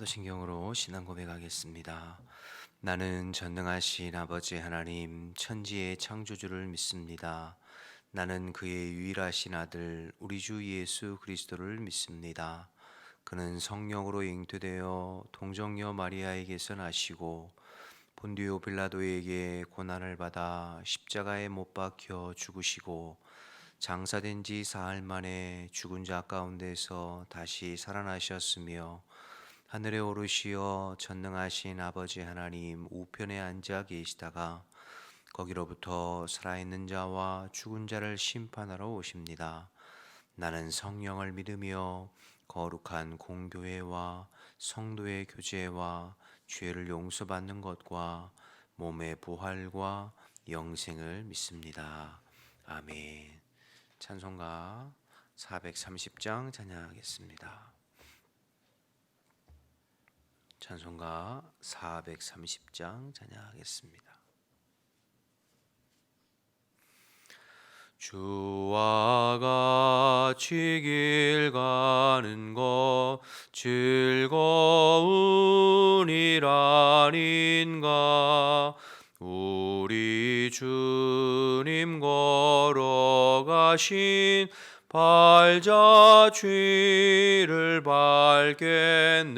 사도신경으로 신앙 고백하겠습니다. 나는 전능하신 아버지 하나님 천지의 창조주를 믿습니다. 나는 그의 유일하신 아들 우리 주 예수 그리스도를 믿습니다. 그는 성령으로 잉태되어 동정녀 마리아에게서 나시고 본디오 빌라도에게 고난을 받아 십자가에 못 박혀 죽으시고 장사된 지 사흘 만에 죽은 자 가운데서 다시 살아나셨으며 하늘에 오르시어 전능하신 아버지 하나님 우편에 앉아 계시다가 거기로부터 살아있는 자와 죽은 자를 심판하러 오십니다. 나는 성령을 믿으며 거룩한 공교회와 성도의 교제와 죄를 용서받는 것과 몸의 부활과 영생을 믿습니다. 아멘. 찬송가 430장 찬양하겠습니다. 찬송가 430장 찬양하겠습니다. 주와 같이 길 가는 것 즐거우니라닌가. 우리 주님 걸어가신 발자취를 밟겠네.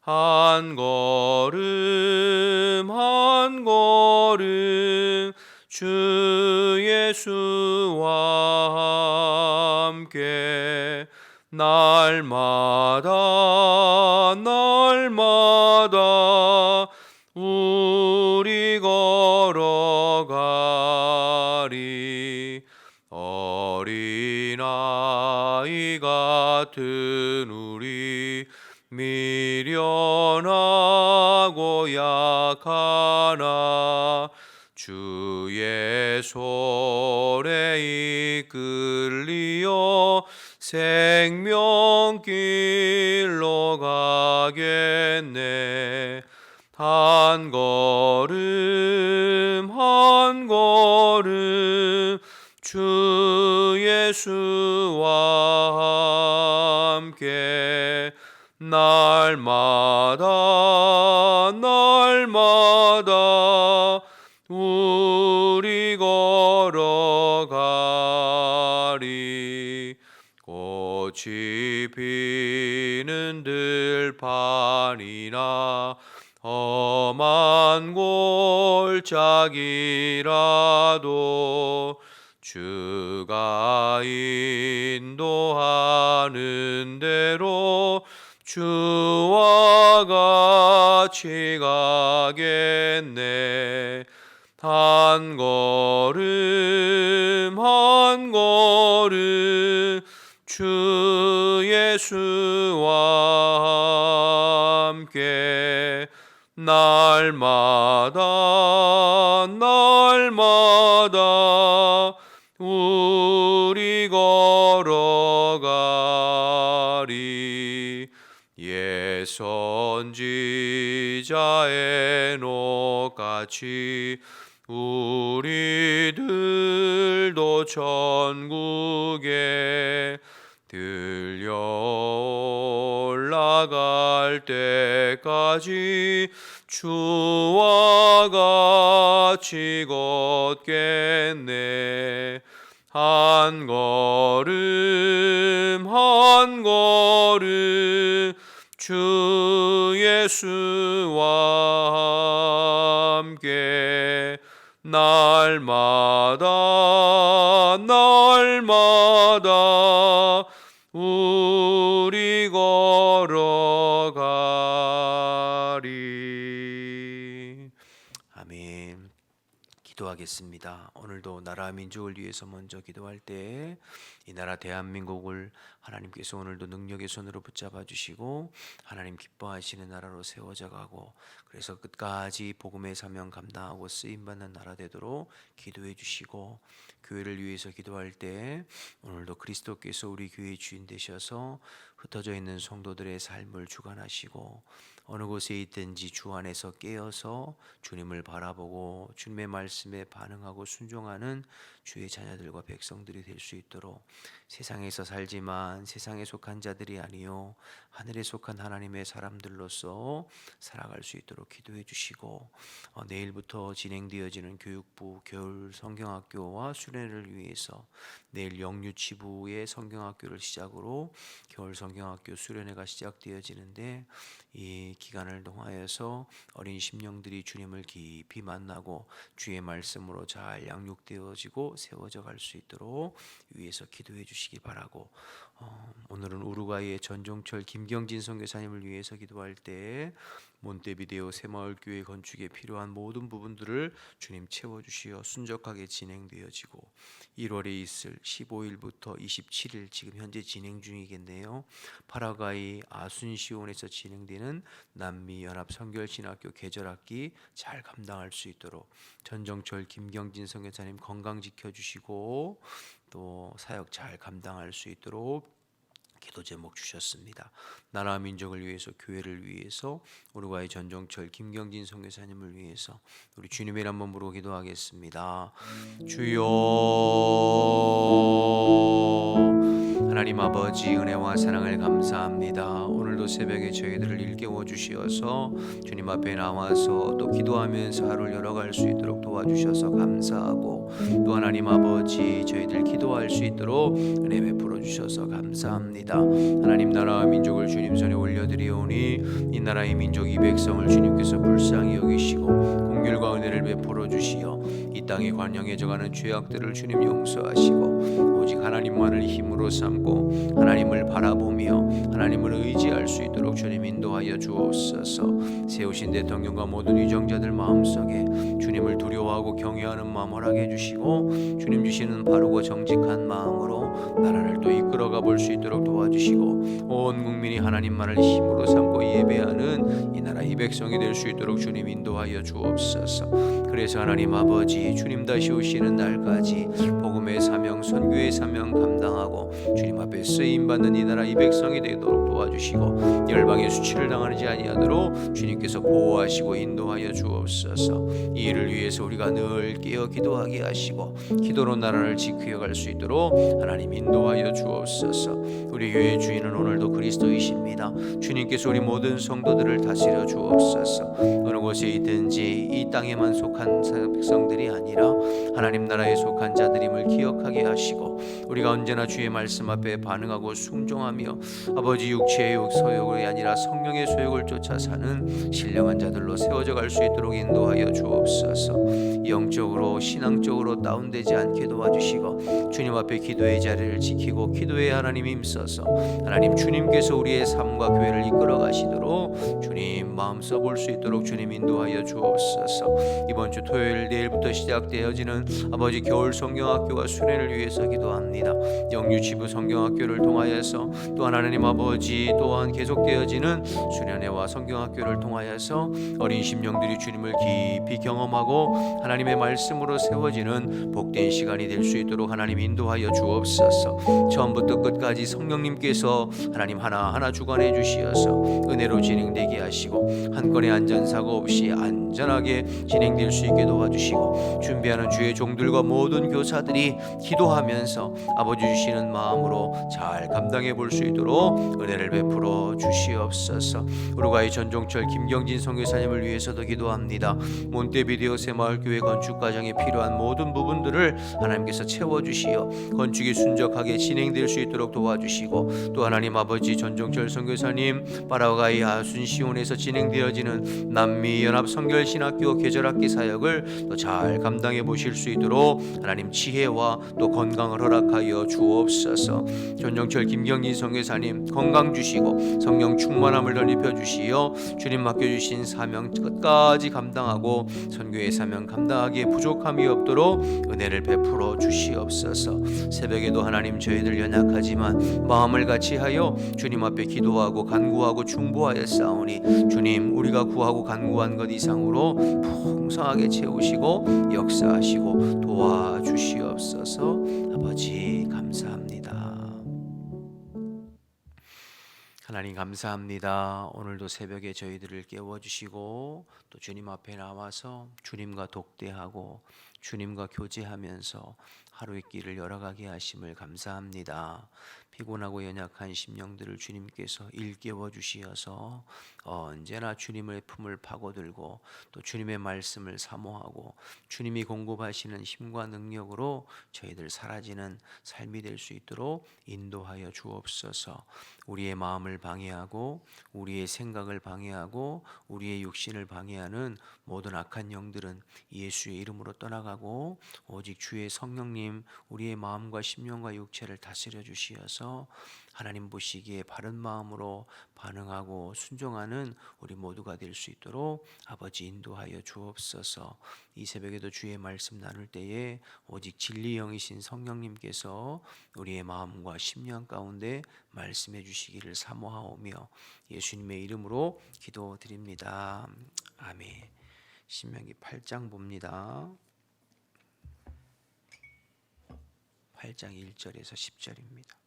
한 걸음 한 걸음 주 예수와 함께 날마다 날마다 우리 걸어가리. 어린아이 같은 우리 미련하고 약하나 주의 손에 이끌리어 생명길로 가겠네. 한 걸음 한 걸음 주 예수와 함께 날마다 날마다 우리 걸어가리. 꽃이 피는 들판이나 험한 골짜기라도 주가 인도하는 대로 주와 같이 가겠네. 한 걸음 한 걸음 주 예수와 함께 날마다 날마다 우리 걸어가리. 옛 선지자의 녹같이 우리들도 천국에 들려 올라갈 때까지 주와 같이 걷겠네. 한 걸음 한 걸음 주 예수와 함께 날마다 날마다 우리 걸어가리. 아멘. 기도하겠습니다. 오늘도 나라 민족을 위해서 먼저 기도할 때 이 나라 대한민국을 하나님께서 오늘도 능력의 손으로 붙잡아 주시고 하나님 기뻐하시는 나라로 세워져 가고 그래서 끝까지 복음의 사명 감당하고 쓰임받는 나라 되도록 기도해 주시고 교회를 위해서 기도할 때 오늘도 그리스도께서 우리 교회의 주인 되셔서 흩어져 있는 성도들의 삶을 주관하시고 어느 곳에 있든지 주 안에서 깨어서 주님을 바라보고 주님의 말씀에 반응하고 순종하고 순종하는 주의 자녀들과 백성들이 될 수 있도록 세상에서 살지만 세상에 속한 자들이 아니요 하늘에 속한 하나님의 사람들로서 살아갈 수 있도록 기도해 주시고 내일부터 진행되어지는 교육부 겨울 성경학교와 수련회를 위해서 내일 영유치부의 성경학교를 시작으로 겨울 성경학교 수련회가 시작되어지는데 이 기간을 통하여서 어린 심령들이 주님을 깊이 만나고 주의 말씀으로 잘 양육되어지고 세워져 갈 수 있도록 위에서 기도해 주시기 바라고 오늘은 우루과이의 전종철 김경진 선교사님을 위해서 기도할 때 몬테비데오 새마을교회 건축에 필요한 모든 부분들을 주님 채워주시어 순적하게 진행되어지고 1월에 있을 15일부터 27일 지금 현재 진행 중이겠네요. 파라과이 아순시온에서 진행되는 남미연합 선결신학교 계절학기 잘 감당할 수 있도록 전정철 김경진 선교사님 건강 지켜주시고 또 사역 잘 감당할 수 있도록 기도 제목 주셨습니다. 나라 민족을 위해서 교회를 위해서 우루과이 전종철 김경진 선교사님을 위해서 우리 주님의 이름 한번 부르고 기도하겠습니다. 주여 하나님 아버지 은혜와 사랑을 감사합니다. 오늘도 새벽에 저희들을 일깨워 주시어서 주님 앞에 나와서 또 기도하면서 하루를 열어갈 수 있도록 도와주셔서 감사하고 또 하나님 아버지 저희들 기도할 수 있도록 은혜 베풀어 주셔서 감사합니다. 하나님 나라와 민족을 주님 손에 올려드리오니 이 나라의 민족 이 백성을 주님께서 불쌍히 여기시고 공률과 은혜를 베풀어 주시어 이 땅에 관영해져가는 죄악들을 주님 용서하시고 오직 하나님만을 힘으로 삼고 하나님을 바라보며 하나님을 의지할 수 있도록 주님 인도하여 주옵소서. 세우신 대통령과 모든 위정자들 마음속에 주님을 두려워하고 경외하는 마음 허락해 주시고 주님 주시는 바르고 정직한 마음으로 나라를 또 이끌어가 볼 수 있도록 도와주시고 온 국민이 하나님만을 힘으로 삼고 예배하는 이 나라 이 백성이 될 수 있도록 주님 인도하여 주옵소서. 그래서 하나님 아버지 주님 다시 오시는 날까지 복음의 사명 선교의 사명 감당하고 주님 앞에 쓰임받는 이 나라 이 백성이 되도록 도와주시고 열방의 수치를 당하지 아니하도록 주님께서 보호하시고 인도하여 주옵소서. 이 일을 위해서 우리가 늘 깨어 기도하게 하시고 기도로 나라를 지키어 갈 수 있도록 하나님 인도하여 주옵소서. 우리 교회 주인은 오늘도 그리스도이십니다. 주님께서 우리 모든 성도들을 다스려 주옵소서. 어느 곳에 있든지 이 땅에만 속한 백성들이 아니라 하나님 나라에 속한 자들임을 기억하게 하시고 우리가 언제나 주의 말씀 앞에 반응하고 순종하며 아버지 육체의 소욕이 아니라 성령의 소욕을 쫓아 사는 신령한 자들로 세워져 갈 수 있도록 인도하여 주옵소서. 영적으로 신앙적으로 다운되지 않게 도와주시고 주님 앞에 기도의 자리를 지키고 기도의 하나님 힘써서 하나님 주님께서 우리의 삶과 교회를 이끌어 가시도록 주님 마음 써볼 수 있도록 주님 인도하여 주옵소서. 이번 주 토요일 내일부터 시작되어지는 아버지 겨울 성경학교와 수련을 위해서 기도합니다. 영유치부 성경학교를 통하여서 또한 하나님 아버지 또한 계속되어지는 수련회와 성경학교를 통하여서 어린 심령들이 주님을 깊이 경험하고 하나님의 말씀으로 세워지는 복된 시간이 될 수 있도록 하나님 인도하여 주옵소서. 처음부터 끝까지 성령님께서 하나님 하나하나 주관해 주시어서 은혜로 진행되게 하시고 한 건의 안전사고 없이 안전하게 진행될 수 있게 도와주시고 준비하는 주의 종들과 모든 교사들이 기도하면서 아버지 주시는 마음으로 잘 감당해 볼 수 있도록 은혜를 베풀어 주시옵소서. 우루과이 전종철 김경진 선교사님을 위해서도 기도합니다. 몬테비데오 새마을교회 건축 과정에 필요한 모든 부분들을 하나님께서 채워주시어 건축이 순적하게 진행될 수 있도록 도와주시고 또 하나님 아버지 전종철 선교사님 파라과이 아순시온에서 진행되어지는 남미연합 선결신학교 계절학기 사역을 또 잘 감당해 보실 수 있도록 하나님 지혜와 또 건강을 허락하여 주옵소서. 전종철 김경진 선교사님 건강 주시고 성령 충만함을 덧입혀 주시어 주님 맡겨주신 사명 끝까지 감당하고 선교의 사명 감당하기에 부족함이 없도록 은혜를 베풀어 주시옵소서. 새벽에도 하나님 저희들 연약하지만 마음을 같이하여 주님 앞에 기도하고 간구하고 중보하여 싸우니 주님 우리가 구하고 간구한 것 이상으로 풍성하게 채우시고 역사하시고 도와주시옵소서. 아버지 감사합니다. 하나님 감사합니다. 오늘도 새벽에 저희들을 깨워주시고 또 주님 앞에 나와서 주님과 독대하고 주님과 교제하면서 하루의 길을 열어가게 하심을 감사합니다. 피곤하고 연약한 심령들을 주님께서 일깨워 주시어서 언제나 주님의 품을 파고들고 또 주님의 말씀을 사모하고 주님이 공급하시는 힘과 능력으로 저희들 사라지는 삶이 될 수 있도록 인도하여 주옵소서. 우리의 마음을 방해하고 우리의 생각을 방해하고 우리의 육신을 방해하는 모든 악한 영들은 예수의 이름으로 떠나가고 오직 주의 성령님 우리의 마음과 심령과 육체를 다스려 주시어서 하나님 보시기에 바른 마음으로 반응하고 순종하는 우리 모두가 될 수 있도록 아버지 인도하여 주옵소서. 이 새벽에도 주의 말씀 나눌 때에 오직 진리 영이신 성령님께서 우리의 마음과 심령 가운데 말씀해 주시기를 사모하오며 예수님의 이름으로 기도드립니다. 아멘. 신명기 8장 봅니다. 8장 1절에서 10절입니다.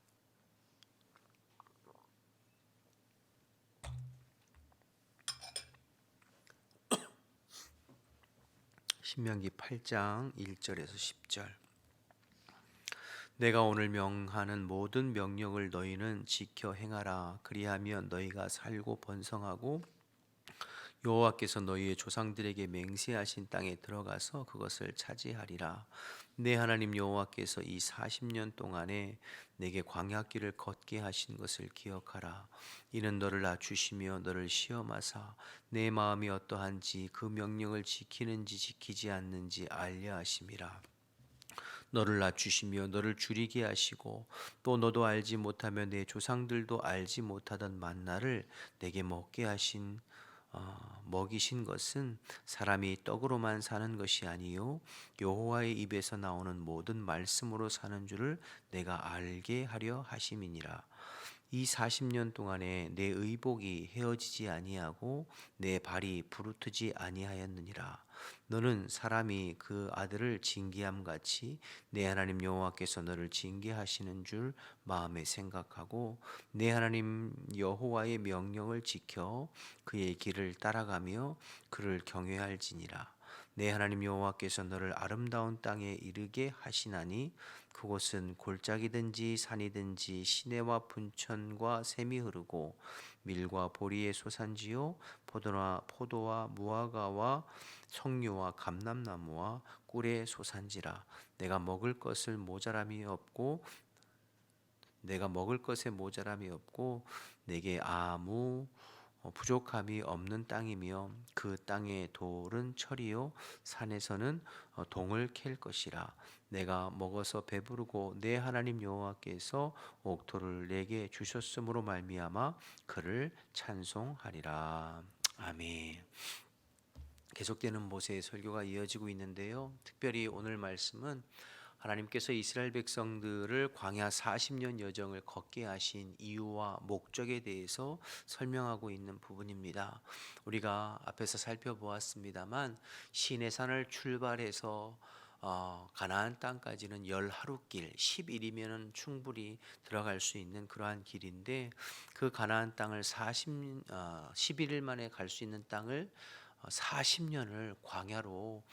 신명기 8장 1절에서 10절. 내가 오늘 명하는 모든 명령을 너희는 지켜 행하라. 그리하면 너희가 살고 번성하고 여호와께서 너희의 조상들에게 맹세하신 땅에 들어가서 그것을 차지하리라. 내 하나님 여호와께서 이 40년 동안에 내게 광야길을 걷게 하신 것을 기억하라. 이는 너를 낮추시며 너를 시험하사 내 마음이 어떠한지 그 명령을 지키는지 지키지 않는지 알려 하심이라. 너를 낮추시며 너를 줄이게 하시고 또 너도 알지 못하며 내 조상들도 알지 못하던 만나를 내게 먹게 하신 먹이신 것은 사람이 떡으로만 사는 것이 아니요 여호와의 입에서 나오는 모든 말씀으로 사는 줄을 내가 알게 하려 하심이니라. 이 40년 동안에 내 의복이 헤어지지 아니하고 내 발이 부르트지 아니하였느니라. 너는 사람이 그 아들을 징계함 같이 내 하나님 여호와께서 너를 징계하시는 줄 마음에 생각하고 내 하나님 여호와의 명령을 지켜 그의 길을 따라가며 그를 경외할지니라. 내 하나님 여호와께서 너를 아름다운 땅에 이르게 하시나니 그곳은 골짜기든지 산이든지 시내와 분천과 샘이 흐르고 밀과 보리의 소산지요 포도와 무화과와 석류와 감람나무와 꿀의 소산지라. 내가 먹을 것에 모자람이 없고 내게 아무 부족함이 없는 땅이며 그 땅의 돌은 철이요 산에서는 동을 캘 것이라. 내가 먹어서 배부르고 내 하나님 여호와께서 옥토를 내게 주셨으므로 말미암아 그를 찬송하리라. 아멘. 계속되는 모세의 설교가 이어지고 있는데요. 특별히 오늘 말씀은 하나님께서 이스라엘 백성들을 광야 40년 여정을 걷게 하신 이유와 목적에 대해서 설명하고 있는 부분입니다. 우리가 앞에서 살펴보았습니다만 시내산을 출발해서 가나안 땅까지는 10하루길 10일이면 충분히 들어갈 수 있는 그러한 길인데 그 가나안 땅을 11일 만에 갈 수 있는 땅을 40년을 광야로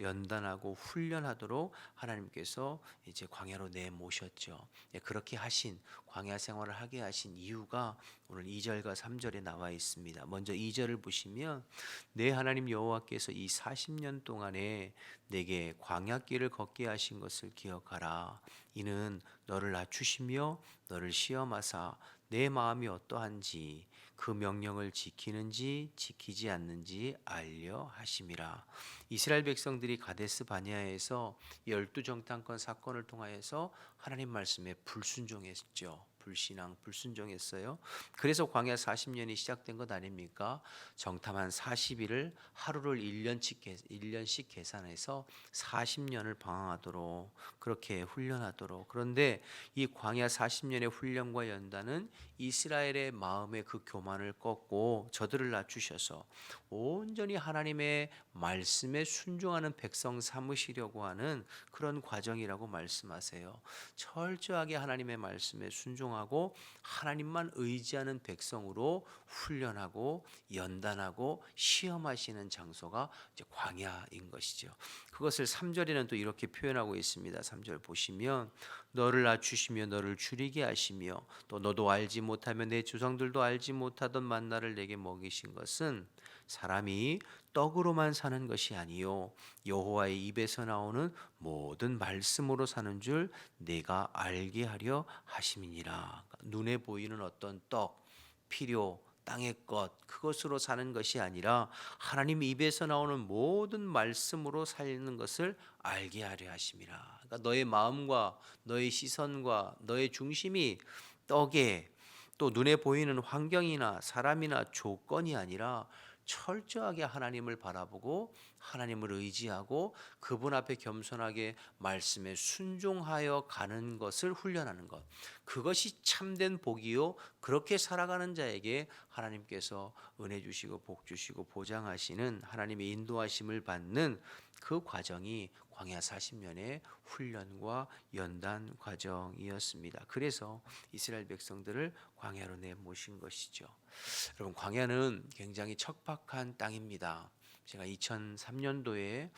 연단하고 훈련하도록 하나님께서 이제 광야로 내모셨죠. 그렇게 하신 광야 생활을 하게 하신 이유가 오늘 2절과 3절에 나와 있습니다. 먼저 2절을 보시면 내 하나님 여호와께서 이 40년 동안에 내게 광야길을 걷게 하신 것을 기억하라. 이는 너를 낮추시며 너를 시험하사 내 마음이 어떠한지 그 명령을 지키는지 지키지 않는지 알려 하심이라. 이스라엘 백성들이 가데스 바네아에서 12정탐권 사건을 통하여서 하나님 말씀에 불순종했죠. 불신앙, 불순종했어요. 그래서 광야 40년이 시작된 것 아닙니까? 정탐한 40일을 하루를 1년씩 계산해서 40년을 방황하도록 그렇게 훈련하도록. 그런데 이 광야 40년의 훈련과 연단은 이스라엘의 마음의 그 교만을 꺾고 저들을 낮추셔서 온전히 하나님의 말씀에 순종하는 백성 삼으시려고 하는 그런 과정이라고 말씀하세요. 철저하게 하나님의 말씀에 순종하고 불평하고 하나님만 의지하는 백성으로 훈련하고 연단하고 시험하시는 장소가 이제 광야인 것이죠. 그것을 3절에는 또 이렇게 표현하고 있습니다. 3절 보시면 너를 낮추시며 너를 줄이게 하시며 또 너도 알지 못하며 내 조상들도 알지 못하던 만나를 내게 먹이신 것은 사람이 떡으로만 사는 것이 아니요 여호와의 입에서 나오는 모든 말씀으로 사는 줄 내가 알게 하려 하심이니라. 눈에 보이는 어떤 떡, 필요, 땅의 것 그것으로 사는 것이 아니라 하나님 입에서 나오는 모든 말씀으로 살는 것을 알게 하려 하심이라. 그러니까 너의 마음과 너의 시선과 너의 중심이 떡에 또 눈에 보이는 환경이나 사람이나 조건이 아니라 철저하게 하나님을 바라보고 하나님을 의지하고 그분 앞에 겸손하게 말씀에 순종하여 가는 것을 훈련하는 것. 그것이 참된 복이요. 그렇게 살아가는 자에게 하나님께서 은혜 주시고 복 주시고 보장하시는 하나님의 인도하심을 받는 그 과정이 광야 40년의 훈련과 연단 과정이었습니다. 그래서 이스라엘 백성들을 광야로 내모신 것이죠. 여러분 광야는 굉장히 척박한 땅입니다. 제가 2003년도에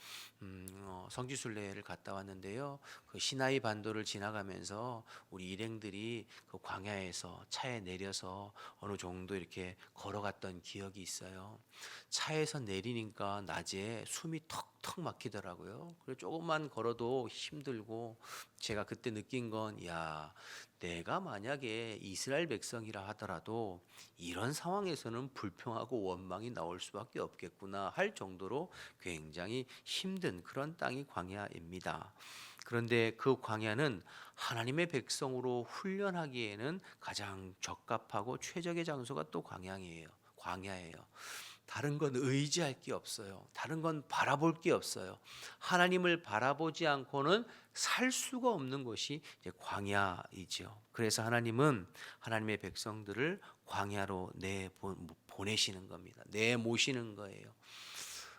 성지순례를 갔다 왔는데요. 그 시나이 반도를 지나가면서 우리 일행들이 그 광야에서 차에 내려서 어느 정도 이렇게 걸어갔던 기억이 있어요. 차에서 내리니까 낮에 숨이 턱턱 막히더라고요. 그리고 조금만 걸어도 힘들고 제가 그때 느낀 건 야, 내가 만약에 이스라엘 백성이라 하더라도 이런 상황에서는 불평하고 원망이 나올 수밖에 없겠구나 할 정도로 굉장히 힘든 그런 땅이 광야입니다. 그런데 그 광야는 하나님의 백성으로 훈련하기에는 가장 적합하고 최적의 장소가 또 광야예요. 광야예요. 다른 건 의지할 게 없어요. 다른 건 바라볼 게 없어요. 하나님을 바라보지 않고는 살 수가 없는 곳이 이제 광야이죠. 그래서 하나님은 하나님의 백성들을 광야로 보내시는 겁니다. 내모시는 거예요.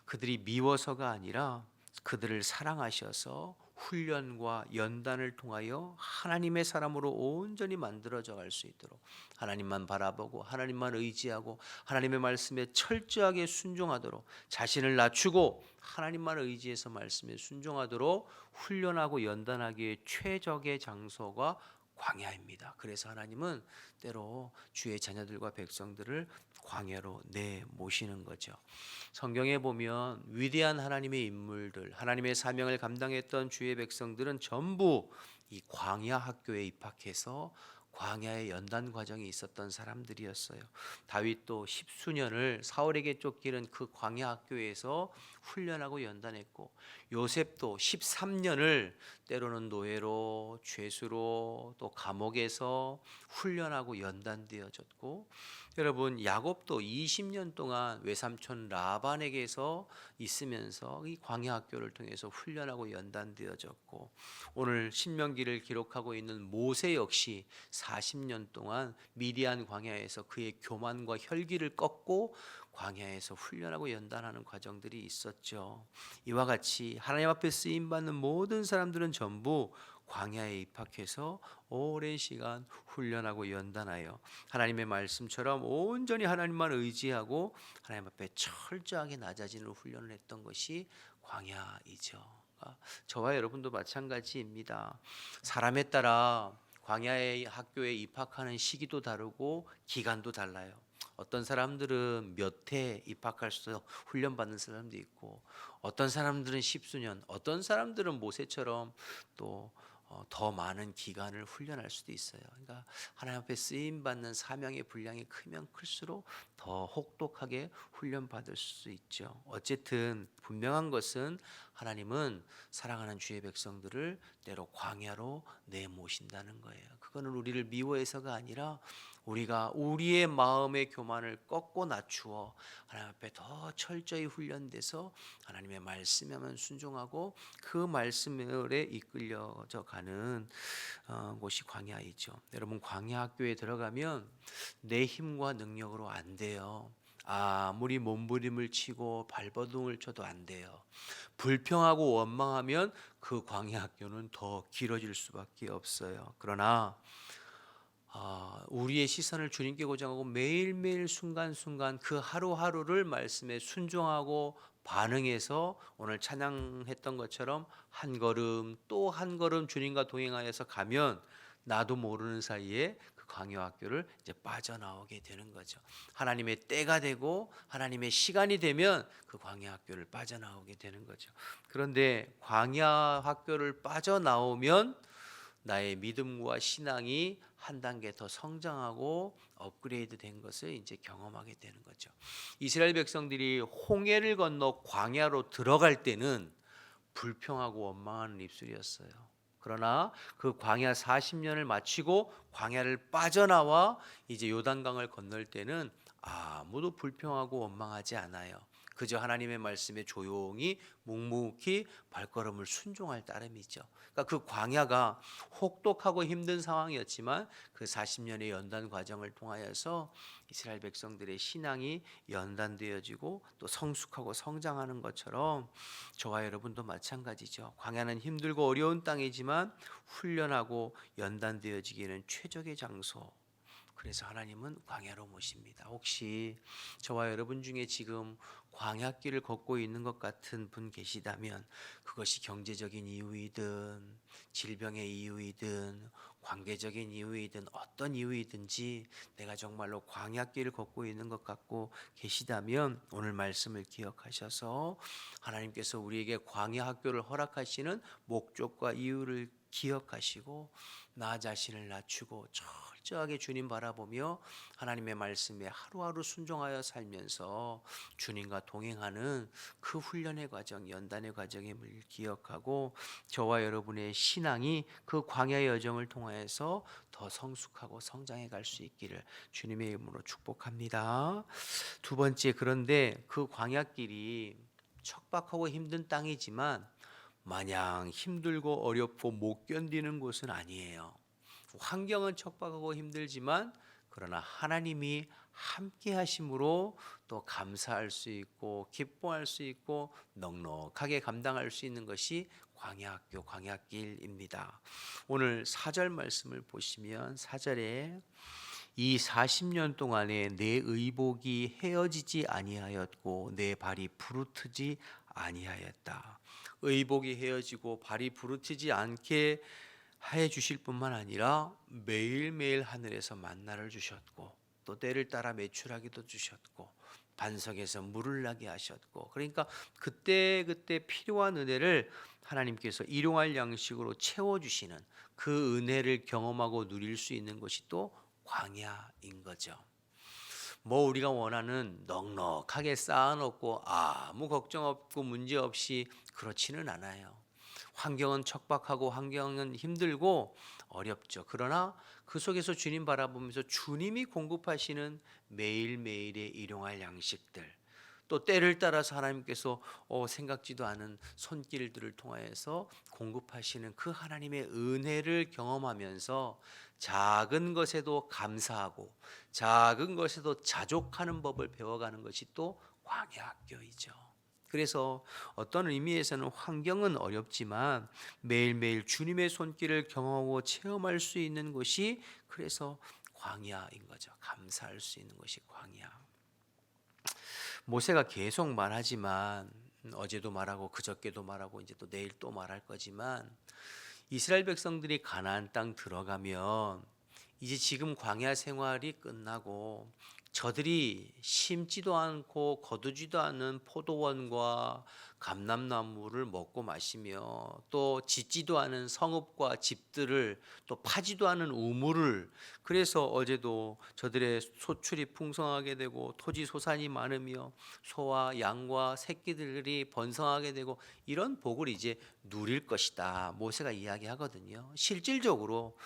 그들이 미워서가 아니라 그들을 사랑하셔서 훈련과 연단을 통하여 하나님의 사람으로 온전히 만들어져 갈 수 있도록 하나님만 바라보고 하나님만 의지하고 하나님의 말씀에 철저하게 순종하도록 자신을 낮추고 하나님만 의지해서 말씀에 순종하도록 훈련하고 연단하기에 최적의 장소가 광야입니다. 그래서 하나님은 때로 주의 자녀들과 백성들을 광야로 내모시는 거죠. 성경에 보면 위대한 하나님의 인물들, 하나님의 사명을 감당했던 주의 백성들은 전부 이 광야 학교에 입학해서 광야의 연단 과정이 있었던 사람들이었어요. 다윗도 10수년을 사울에게 쫓기는 그 광야 학교에서 훈련하고 연단했고 요셉도 13년을 때로는 노예로 죄수로 또 감옥에서 훈련하고 연단되어졌고 여러분 야곱도 20년 동안 외삼촌 라반에게서 있으면서 이 광야 학교를 통해서 훈련하고 연단되어졌고 오늘 신명기를 기록하고 있는 모세 역시 40년 동안 미디안 광야에서 그의 교만과 혈기를 꺾고 광야에서 훈련하고 연단하는 과정들이 있었죠. 이와 같이 하나님 앞에 쓰임 받는 모든 사람들은 전부 광야에 입학해서 오랜 시간 훈련하고 연단하여 하나님의 말씀처럼 온전히 하나님만 의지하고 하나님 앞에 철저하게 낮아지는 훈련을 했던 것이 광야이죠. 저와 여러분도 마찬가지입니다. 사람에 따라 광야의 학교에 입학하는 시기도 다르고 기간도 달라요. 어떤 사람들은 몇 해 입학할 수 훈련받는 사람도 있고 어떤 사람들은 10수년, 어떤 사람들은 모세처럼 또 더 많은 기간을 훈련할 수도 있어요. 그러니까 하나님 앞에 쓰임 받는 사명의 분량이 크면 클수록 더 혹독하게 훈련받을 수 있죠. 어쨌든 분명한 것은 하나님은 사랑하는 주의 백성들을 때로 광야로 내모신다는 거예요. 그거는 우리를 미워해서가 아니라 우리가 우리의 마음의 교만을 꺾고 낮추어 하나님 앞에 더 철저히 훈련돼서 하나님의 말씀에만 순종하고 그 말씀에 이끌려져 가는 곳이 광야이죠. 여러분 광야 학교에 들어가면 내 힘과 능력으로 안 돼요. 아무리 몸부림을 치고 발버둥을 쳐도 안 돼요. 불평하고 원망하면 그 광야 학교는 더 길어질 수밖에 없어요. 그러나 우리의 시선을 주님께 고정하고 매일매일 순간순간 그 하루하루를 말씀에 순종하고 반응해서 오늘 찬양했던 것처럼 한 걸음 또 한 걸음 주님과 동행하여서 가면 나도 모르는 사이에 그 광야 학교를 이제 빠져나오게 되는 거죠. 하나님의 때가 되고 하나님의 시간이 되면 그 광야 학교를 빠져나오게 되는 거죠. 그런데 광야 학교를 빠져나오면 나의 믿음과 신앙이 한 단계 더 성장하고 업그레이드 된 것을 이제 경험하게 되는 거죠. 이스라엘 백성들이 홍해를 건너 광야로 들어갈 때는 불평하고 원망하는 입술이었어요. 그러나 그 광야 40년을 마치고 광야를 빠져나와 이제 요단강을 건널 때는 아무도 불평하고 원망하지 않아요. 그저 하나님의 말씀에 조용히 묵묵히 발걸음을 순종할 따름이죠. 그러니까 그 광야가 혹독하고 힘든 상황이었지만 그 40년의 연단 과정을 통하여서 이스라엘 백성들의 신앙이 연단되어지고 또 성숙하고 성장하는 것처럼 저와 여러분도 마찬가지죠. 광야는 힘들고 어려운 땅이지만 훈련하고 연단되어지기에는 최적의 장소. 그래서 하나님은 광야로 모십니다. 혹시 저와 여러분 중에 지금 광야길을 걷고 있는 것 같은 분 계시다면 그것이 경제적인 이유이든 질병의 이유이든 관계적인 이유이든 어떤 이유이든지 내가 정말로 광야길을 걷고 있는 것 같고 계시다면 오늘 말씀을 기억하셔서 하나님께서 우리에게 광야 학교를 허락하시는 목적과 이유를 기억하시고 나 자신을 낮추고 철저하게 주님 바라보며 하나님의 말씀에 하루하루 순종하여 살면서 주님과 동행하는 그 훈련의 과정, 연단의 과정임을 기억하고 저와 여러분의 신앙이 그 광야의 여정을 통하여서 더 성숙하고 성장해 갈 수 있기를 주님의 이름으로 축복합니다. 두 번째, 그런데 그 광야길이 척박하고 힘든 땅이지만 마냥 힘들고 어렵고 못 견디는 곳은 아니에요. 환경은 척박하고 힘들지만 그러나 하나님이 함께 하심으로 또 감사할 수 있고 기뻐할 수 있고 넉넉하게 감당할 수 있는 것이 광야학교 광야길입니다. 오늘 4절 말씀을 보시면 4절에 이 40년 동안에 내 의복이 헤어지지 아니하였고 내 발이 부르트지 아니하였다. 의복이 헤어지고 발이 부르트지 않게 해 주실 뿐만 아니라 매일매일 하늘에서 만나를 주셨고 또 때를 따라 메추라기도 주셨고 반석에서 물을 나게 하셨고 그러니까 그때그때 필요한 은혜를 하나님께서 일용할 양식으로 채워주시는 그 은혜를 경험하고 누릴 수 있는 것이 또 광야인 거죠. 뭐 우리가 원하는 넉넉하게 쌓아놓고 아무 걱정 없고 문제 없이 그렇지는 않아요. 환경은 척박하고 환경은 힘들고 어렵죠. 그러나 그 속에서 주님 바라보면서 주님이 공급하시는 매일매일의 일용할 양식들 또 때를 따라서 하나님께서 생각지도 않은 손길들을 통하여서 공급하시는 그 하나님의 은혜를 경험하면서 작은 것에도 감사하고 작은 것에도 자족하는 법을 배워가는 것이 또 광야학교이죠. 그래서 어떤 의미에서는 환경은 어렵지만 매일매일 주님의 손길을 경험하고 체험할 수 있는 것이 그래서 광야인 거죠. 감사할 수 있는 것이 광야. 모세가 계속 말하지만 어제도 말하고 그저께도 말하고 이제 또 내일 또 말할 거지만 이스라엘 백성들이 가나안 땅 들어가면 이제 지금 광야 생활이 끝나고 저들이 심지도 않고 거두지도 않은 포도원과 감람나무를 먹고 마시며 또 짓지도 않은 성읍과 집들을 또 파지도 않은 우물을 그래서 어제도 저들의 소출이 풍성하게 되고 토지 소산이 많으며 소와 양과 새끼들이 번성하게 되고 이런 복을 이제 누릴 것이다. 모세가 이야기하거든요. 실질적으로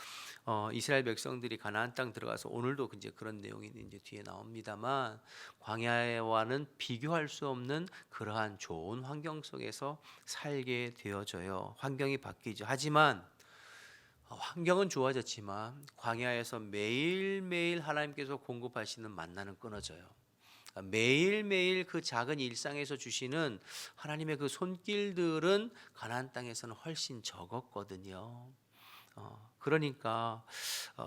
이스라엘 백성들이 가나안 땅 들어가서 오늘도 이제 그런 내용이 이제 뒤에 나옵니다만 광야와는 비교할 수 없는 그러한 좋은 환경 속에서 살게 되어져요. 환경이 바뀌죠. 하지만 환경은 좋아졌지만 광야에서 매일매일 하나님께서 공급하시는 만나는 끊어져요. 매일매일 그 작은 일상에서 주시는 하나님의 그 손길들은 가나안 땅에서는 훨씬 적었거든요. 그러니까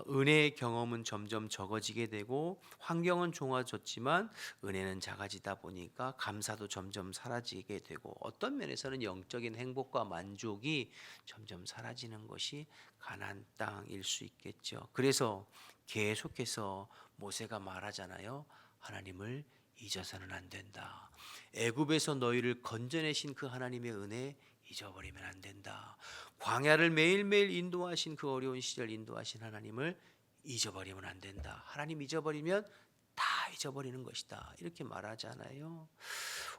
은혜의 경험은 점점 적어지게 되고 환경은 좋아졌지만 은혜는 작아지다 보니까 감사도 점점 사라지게 되고 어떤 면에서는 영적인 행복과 만족이 점점 사라지는 것이 가나안 땅일 수 있겠죠. 그래서 계속해서 모세가 말하잖아요. 하나님을 잊어서는 안 된다. 애굽에서 너희를 건져내신 그 하나님의 은혜 잊어버리면 안 된다. 광야를 매일매일 인도하신 그 어려운 시절 인도하신 하나님을 잊어버리면 안 된다. 하나님 잊어버리면 다 잊어버리는 것이다. 이렇게 말하잖아요.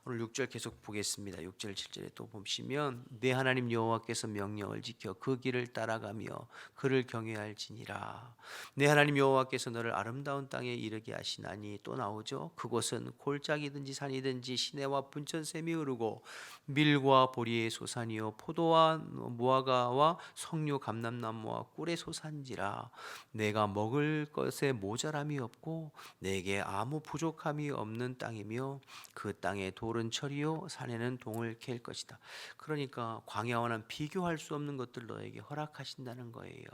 오늘 6절 계속 보겠습니다. 6절 7절에 또 보시면 내 하나님 여호와께서 명령을 지켜 그 길을 따라가며 그를 경외할지니라. 내 하나님 여호와께서 너를 아름다운 땅에 이르게 하시나니 또 나오죠. 그곳은 골짜기든지 산이든지 시내와 분천샘이 흐르고 밀과 보리의 소산이요 포도와 무화과와 석류 감람나무와 꿀의 소산지라. 내가 먹을 것에 모자람이 없고 내게 아무 부족함이 없는 땅이며 그 땅에 돌은 철이요 산에는 동을 캘 것이다. 그러니까 광야와는 비교할 수 없는 것들 너에게 허락하신다는 거예요.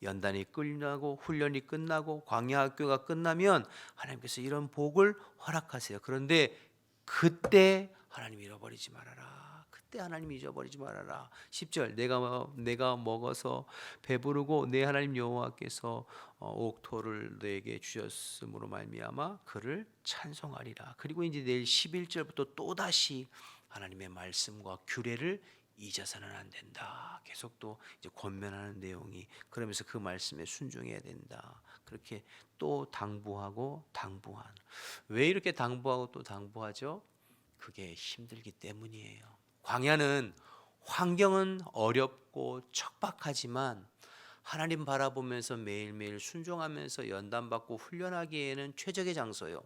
연단이 끝나고 훈련이 끝나고 광야 학교가 끝나면 하나님께서 이런 복을 허락하세요. 그런데 그때 하나님 잃어버리지 말아라. 그때 하나님 잊어버리지 말아라. 10절 내가 먹어서 배부르고 내 하나님 여호와께서 옥토를 내게 주셨으므로 말미암아 그를 찬송하리라. 그리고 이제 내일 11절부터 또다시 하나님의 말씀과 규례를 잊어서는 안 된다. 계속 또 이제 권면하는 내용이 그러면서 그 말씀에 순종해야 된다. 그렇게 또 당부하고 당부한. 왜 이렇게 당부하고 또 당부하죠? 그게 힘들기 때문이에요. 광야는 환경은 어렵고 척박하지만 하나님 바라보면서 매일매일 순종하면서 연단받고 훈련하기에는 최적의 장소요.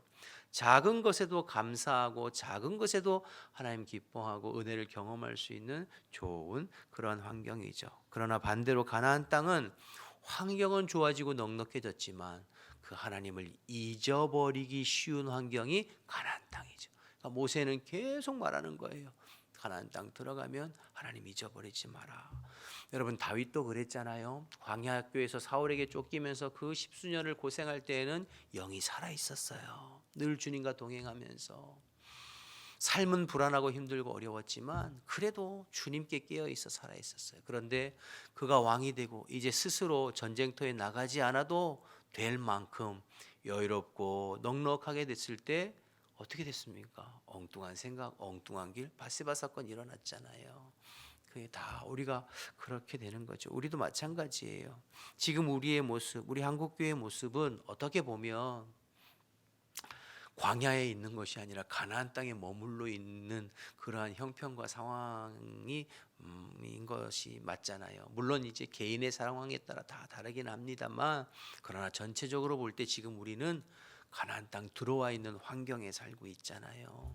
작은 것에도 감사하고 작은 것에도 하나님 기뻐하고 은혜를 경험할 수 있는 좋은 그런 환경이죠. 그러나 반대로 가나안 땅은 환경은 좋아지고 넉넉해졌지만 그 하나님을 잊어버리기 쉬운 환경이 가나안 땅이죠. 그러니까 모세는 계속 말하는 거예요. 가나안 땅 들어가면 하나님 잊어버리지 마라. 여러분 다윗도 그랬잖아요. 광야 학교에서 사울에게 쫓기면서 그 십수년을 고생할 때에는 영이 살아 있었어요. 늘 주님과 동행하면서 삶은 불안하고 힘들고 어려웠지만 그래도 주님께 깨어 있어 살아 있었어요. 그런데 그가 왕이 되고 이제 스스로 전쟁터에 나가지 않아도 될 만큼 여유롭고 넉넉하게 됐을 때 어떻게 됐습니까? 엉뚱한 생각, 엉뚱한 길, 바세바 사건 일어났잖아요. 그게 다 우리가 그렇게 되는 거죠. 우리도 마찬가지예요. 지금 우리의 모습, 우리 한국교회의 모습은 어떻게 보면 광야에 있는 것이 아니라 가나안 땅에 머물러 있는 그러한 형편과 상황이 인 것이 맞잖아요. 물론 이제 개인의 상황에 따라 다 다르긴 합니다만 그러나 전체적으로 볼 때 지금 우리는 가나안 땅 들어와 있는 환경에 살고 있잖아요.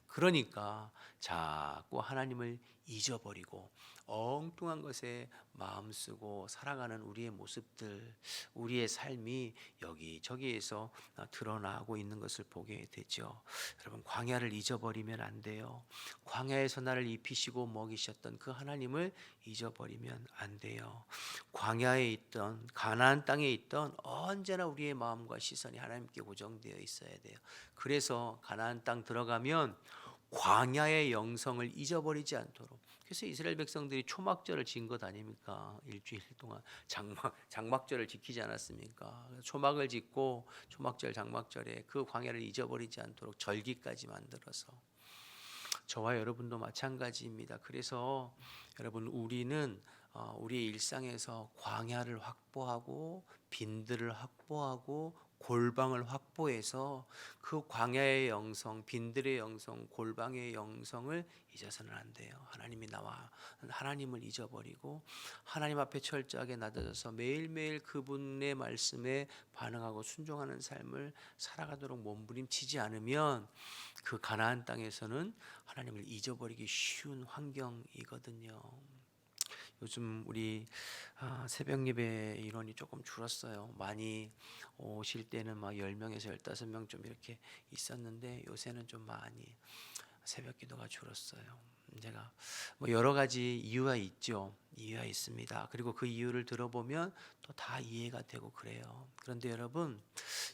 그러니까 자꾸 하나님을 잊어버리고 엉뚱한 것에 마음 쓰고 살아가는 우리의 모습들, 우리의 삶이 여기저기에서 드러나고 있는 것을 보게 되죠. 여러분 광야를 잊어버리면 안 돼요. 광야에서 나를 입히시고 먹이셨던 그 하나님을 잊어버리면 안 돼요. 광야에 있던 가나안 땅에 있던 언제나 우리의 마음과 시선이 하나님께 고정되어 있어야 돼요. 그래서 가나안 땅 들어가면 광야의 영성을 잊어버리지 않도록. 그래서 이스라엘 백성들이 초막절을 지은 것 아닙니까? 일주일 동안 장막절을 지키지 않았습니까? 초막을 짓고 초막절 장막절에 그 광야를 잊어버리지 않도록 절기까지 만들어서. 저와 여러분도 마찬가지입니다. 그래서 여러분 우리는 우리의 일상에서 광야를 확보하고 빈들을 확보하고 골방을 확보해서 그 광야의 영성, 빈들의 영성, 골방의 영성을 잊어서는 안 돼요. 하나님이 나와 하나님을 잊어버리고 하나님 앞에 철저하게 낮아져서 매일매일 그분의 말씀에 반응하고 순종하는 삶을 살아가도록 몸부림치지 않으면 그 가나안 땅에서는 하나님을 잊어버리기 쉬운 환경이거든요. 요즘 우리 새벽 예배 인원이 조금 줄었어요. 많이 오실 때는 막 10명에서 15명 좀 이렇게 있었는데 요새는 좀 많이 새벽 기도가 줄었어요. 제가 뭐 여러 가지 이유가 있죠. 이유가 있습니다. 그리고 그 이유를 들어보면 또 다 이해가 되고 그래요. 그런데 여러분,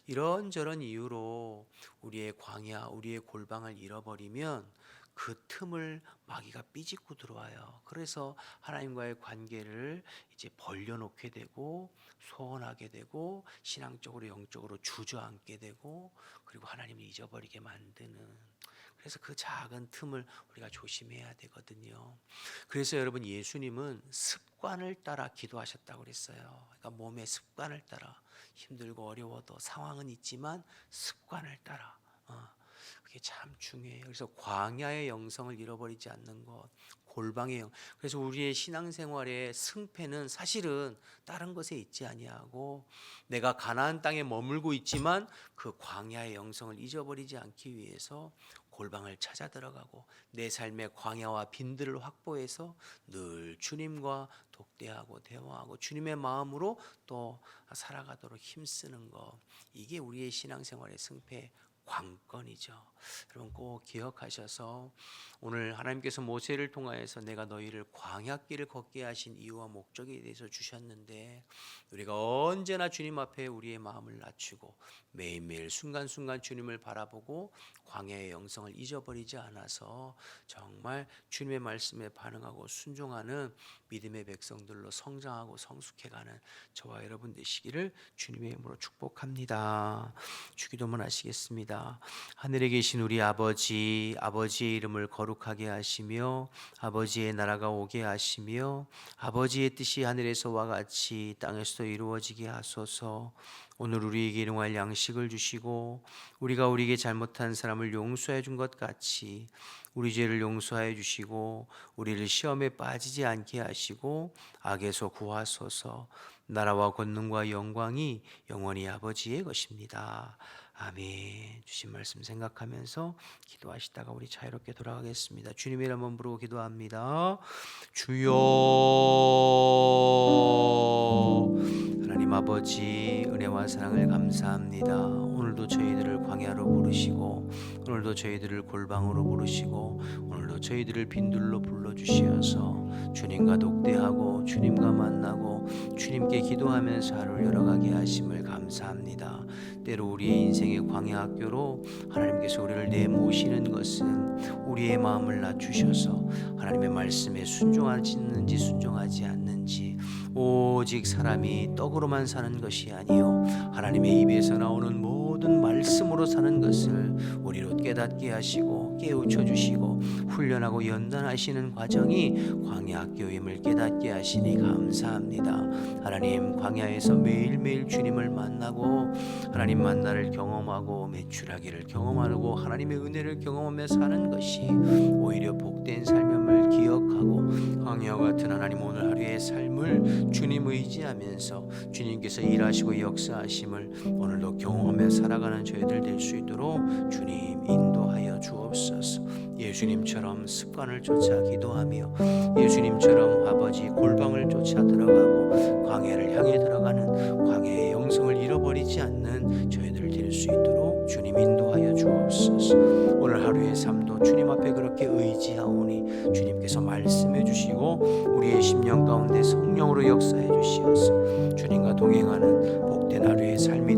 이런저런 이유로 우리의 광야, 우리의 골방을 잃어버리면 그 틈을 마귀가 삐집고 들어와요. 그래서 하나님과의 관계를 이제 벌려놓게 되고 소원하게 되고 신앙적으로 영적으로 주저앉게 되고 그리고 하나님을 잊어버리게 만드는, 그래서 그 작은 틈을 우리가 조심해야 되거든요. 그래서 여러분, 예수님은 습관을 따라 기도하셨다고 그랬어요. 그러니까 몸의 습관을 따라, 힘들고 어려워도 상황은 있지만 습관을 따라, 그게 참 중요해요. 그래서 광야의 영성을 잃어버리지 않는 것, 골방의 영. 그래서 우리의 신앙생활의 승패는 사실은 다른 것에 있지 아니하고, 내가 가나안 땅에 머물고 있지만 그 광야의 영성을 잊어버리지 않기 위해서 골방을 찾아 들어가고 내 삶의 광야와 빈들을 확보해서 늘 주님과 독대하고 대화하고 주님의 마음으로 또 살아가도록 힘쓰는 것, 이게 우리의 신앙생활의 승패 관건이죠. 여러분 꼭 기억하셔서, 오늘 하나님께서 모세를 통하여서 내가 너희를 광야길을 걷게 하신 이유와 목적에 대해서 주셨는데, 우리가 언제나 주님 앞에 우리의 마음을 낮추고 매일매일 순간순간 주님을 바라보고 광야의 영성을 잊어버리지 않아서 정말 주님의 말씀에 반응하고 순종하는 믿음의 백성들로 성장하고 성숙해가는 저와 여러분 되시기를 주님의 이름으로 축복합니다. 주기도문 하시겠습니다. 하늘에 계신 우리 아버지, 아버지의 이름을 거룩하게 하시며 아버지의 나라가 오게 하시며 아버지의 뜻이 하늘에서와 같이 땅에서도 이루어지게 하소서. 오늘 우리에게 일용할 양식을 주시고 우리가 우리에게 잘못한 사람을 용서해 준 것 같이 우리 죄를 용서하여 주시고 우리를 시험에 빠지지 않게 하시고 악에서 구하소서. 나라와 권능과 영광이 영원히 아버지의 것입니다. 아멘. 주신 말씀 생각하면서 기도하시다가 우리 자유롭게 돌아가겠습니다. 주님의 이름만 부르고 기도합니다. 주여. 하나님 아버지, 은혜와 사랑을 감사합니다. 오늘도 저희들을 광야로 부르시고 오늘도 저희들을 골방으로 부르시고 오늘도 저희들을 빈들로 불러주시어서 주님과 독대하고 주님과 만나고 주님께 기도하면서 하루를 열어가게 하심을 감사합니다. 때로 우리의 인생의 광야 학교로 하나님께서 우리를 내모시는 것은 우리의 마음을 낮추셔서 하나님의 말씀에 순종하는지 순종하지 않는지, 오직 사람이 떡으로만 사는 것이 아니요 하나님의 입에서 나오는 모든 말씀으로 사는 것을 우리로 깨닫게 하시고 깨우쳐 주시고 훈련하고 연단하시는 과정이 광야 학교임을 깨닫게 하시니 감사합니다. 하나님, 광야에서 매일매일 주님을 만나고 하나님 만나를 경험하고 매출하기를 경험하고 하나님의 은혜를 경험하며 사는 것이 오히려 복된 삶임을 기억하고, 광야와 같은 하나님 오늘 하루의 삶을 주님 의지하면서 주님께서 일하시고 역사하심을 오늘도 경험하며 살아가는 저희들 될 수 있도록 주님 인도하여 주옵소서. 예수님처럼 습관을 쫓아 기도하며 예수님처럼 아버지 골방을 쫓아 들어가고 광야를 향해 들어가는 광야의 영성을 잃어버리지 않는 저희들 될 수 있도록 주님 인도하여 주옵소서. 오늘 하루의 삶도 주님 앞에 그렇게 의지하오니 주님께서 말씀해 주시고 우리의 심령 가운데 성령으로 역사해 주시어서 주님과 동행하는 복된 하루의 삶이